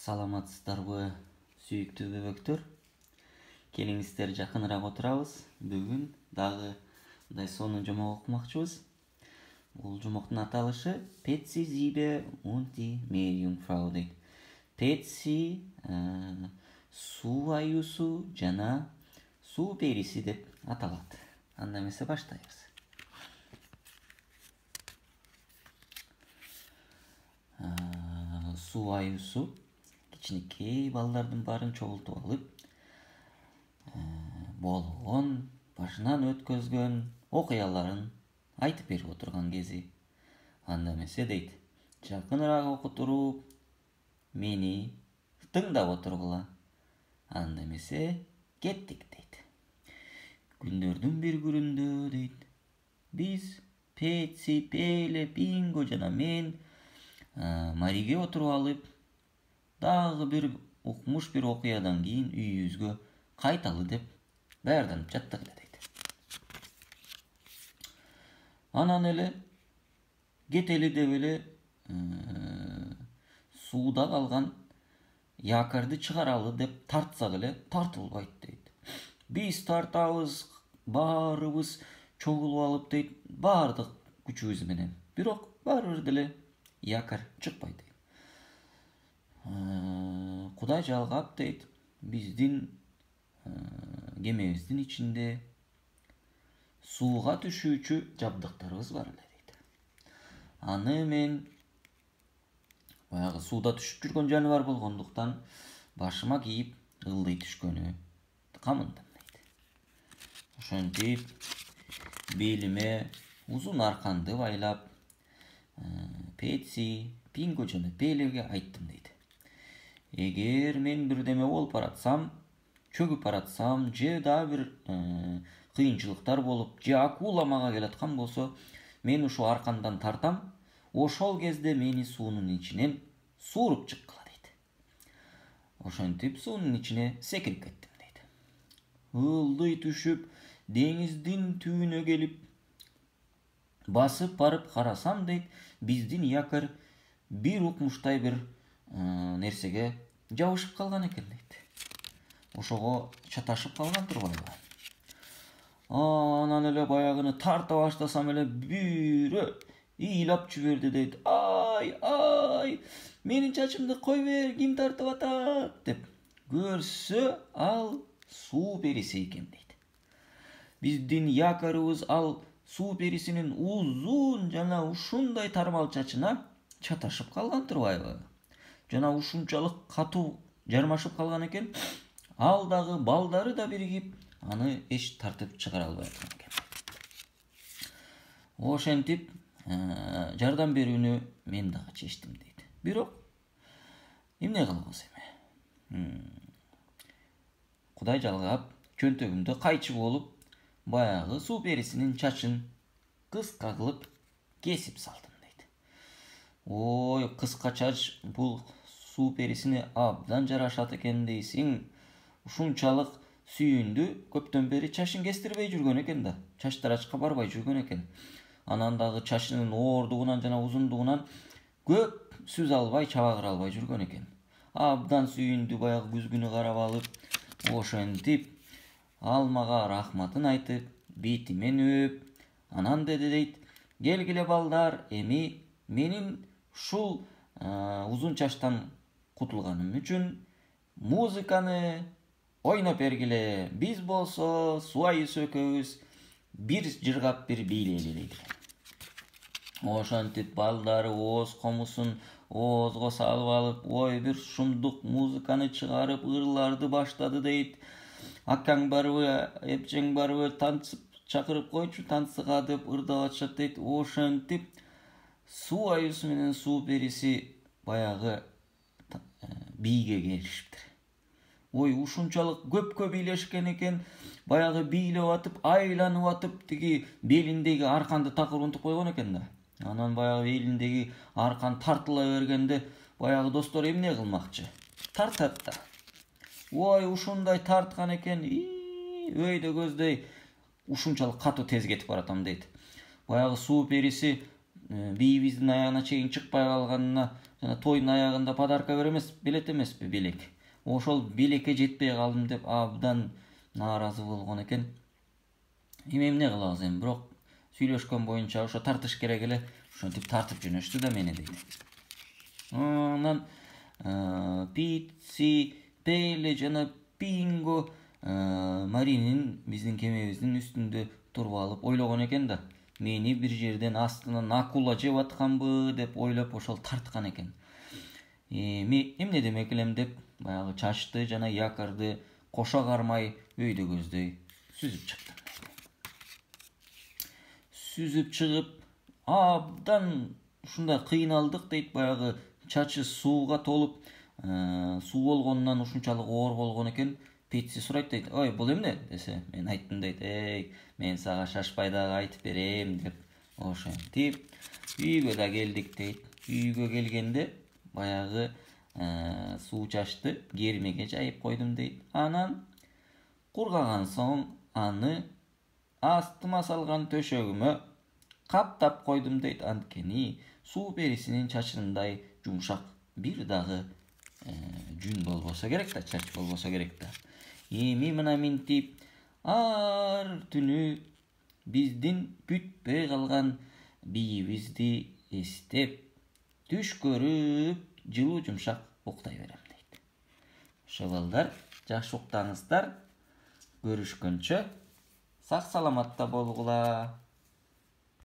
Саламатсыздарбы, сүйүктүү бөбөктөр. Келиңиздер жакыныраак отурабыз. Бүгүн дагы мындай сонун жомок окумакчыбыз. Бул жомоктун аталышы Петси Зибе Унти Медиумфрау дейт. Петси суу аюусу жана суу периси деп аталат. Анда эмесе баштайбыз. Суу аюусу кичинекей балдардын баарын чогултуп алып, болгон, башынан өткөзгөн окуяларын айтып берип отурган кези. Анда эмесе дейт, жакыныраак окутуруп, мени тыңдап отургула. Анда эмесе кеттик дейт. Күндөрдүн бир күнүндө дейт, биз Петси, Пеле, Пинго жана мен Мариге отуруп алып, дагы бир укмуш бир окуядан кийин үйүбүзгө кайталы деп даярданып жаттык эле дейт. Анан эле кетели деп эле сууда калган якорду чыгаралы деп тартсак эле тартылбайт дейт. Биз тартабыз, баарыбыз чогулуп алып дейт, баардык күчүбүз менен. Бирок баары бир деле якорь чыкпайт дейт. Кудай жалгап дейт, биздин кемебиздин ичинде сууга түшүүчү жабдыктарыбыз бар эле дейт. Аны мен баягы сууда түшүп жүргөн жаныбар болгондуктан башыма кийип ылдый түшкөнү камындым дейт. Ошентип белиме узун арканды байлап Петси, Пинго жана Пелеге айттым дейт. Эгер мен бирдеме болуп баратсам, чөгүп баратсам, же дагы бир кыйынчылыктар болуп, же акула мага келаткан болсо, мен ушу аркандан тартам, ошол кезде мени суунун ичинен сууруп чыккыла дейт. Ошентип суунун ичине секирип кеттим дейт. Ылдый түшүп, деңиздин түбүнө келип, басып барып карасам дейт, биздин якорь бир укмуштай бир нерсеге жабышып калган экен дейт. Ошого чаташып калган турбайбы? Анан эле баягыны тарта баштасам эле бирөө ыйлап жиберди дейт. Ай, менин чачымды кой бер, ким тартып атат деп. Көрсө, ал суу периси экен дейт. Биздин якорубуз ал суу перисинин узун жана ушундай тармал чачына чаташып калган турбайбы? Жана ушунчалык катуу жармашып калган экен, ал дагы балдары да биригип, аны эч тартып чыгара албай аткан экен. Ошентип жардам берүүнү мен дагы чечтим дейт. Бирок эмне кылабыз эми? Кудай жалгап, чөнтөгүмдө кайчы болуп, баягы суу перисинин чачын кыска кылып кесип салдым дейт. Ой, кыска чач бул суу перисине абдан жарашат экен дейсиң. Ушунчалык сүйүндү, көптөн бери чачын кестирбей жүргөн экен да. Чач тарачка барбай жүргөн экен. Анан дагы чачынын оордугунан жана узундугунан көп сүз албай, чабагыра албай жүргөн экен. Абдан сүйүндү, баягы күзгүнү карап алып, ошентип ал мага рахматын айтып, бетимен өп, анан деди дейт, келгиле балдар, эми менин ушул узун чачтан кутулганым үчүн музыканы ойноп бергиле. Биз болсо суу аюусу экөөбүз бир жыргап бир бийлейли дейт. Ошентип балдары ооз комусун оозго салып алып, ой бир шумдук музыканы чыгарып ырларды баштады дейт. Акаң барбы, эпчең барбы, тантсып чакырып койчу тантсыга деп ырдап атышат дейт. Ошентип суу аюусу менен суу периси баягы бийге келишиптир. Ой, ушунчалык көпкө бийлешкен экен, баягы бийлеп атып, айланып атып, тиги белиндеги арканды такыр унутуп койгон экен да. Анан баягы белиндеги аркан тартыла бергенде, баягы достор эмне кылмакчы? Тартат да. Ой, ушундай тарткан экен, өйдө көздөй ушунчалык катуу тез кетип баратам дейт. Баягы суу периси бийибиздин аягына чейин чыкпай калганына жана тойдун аягында подарка беремес белет эмеспи белек. Ошол белекке жетпей калдым деп абдан нааразы болгон экен. Эмне кылабыз эми, бирок сүйлөшкөн боюнча ошо тартыш керек эле. Ошентип тартып жөнөштү да мени дейт. Анан Питси, Пеле жана Пинго Маринин биздин кемебиздин үстүндө туруп алып ойлогон экен да. Мени бир жерден астынан акула жеп атканбы деп ойлоп ошол тарткан экен. Эмне демек элем деп баягы чачты жана якорду кошо кармай өйдө көздөй сүзүп чыктым. Сүзүп чыгып абдан ушундай кыйналдык дейт, баягы чачы сууга толуп, суу болгонунан ушунчалык оор болгон экен. Петси сурайт дейт, ой бул эмне десе, мен айттым дейт, мен сага шашпай дагы айтып берем деп. Ошентип үйгө да келдик дейт. Үйгө келгенде баягы суу чачты кермеге жайып койдум дейт. Анан кургаган соң аны астыма салган төшөгүмө каптап койдум дейт. Анткени суу перисинин чачындай жумшак бир дагы жүн болбосо керек да, чач болбосо керек да. Эми мына минтип ар түнү биздин бүтпөй калган бийибизди эстеп, түш көрүп, жылуу жумшак уктай берем дейт. Ошо балдар, жакшы уктаңыздар. Көрүшкөнчө сак саламатта болгула.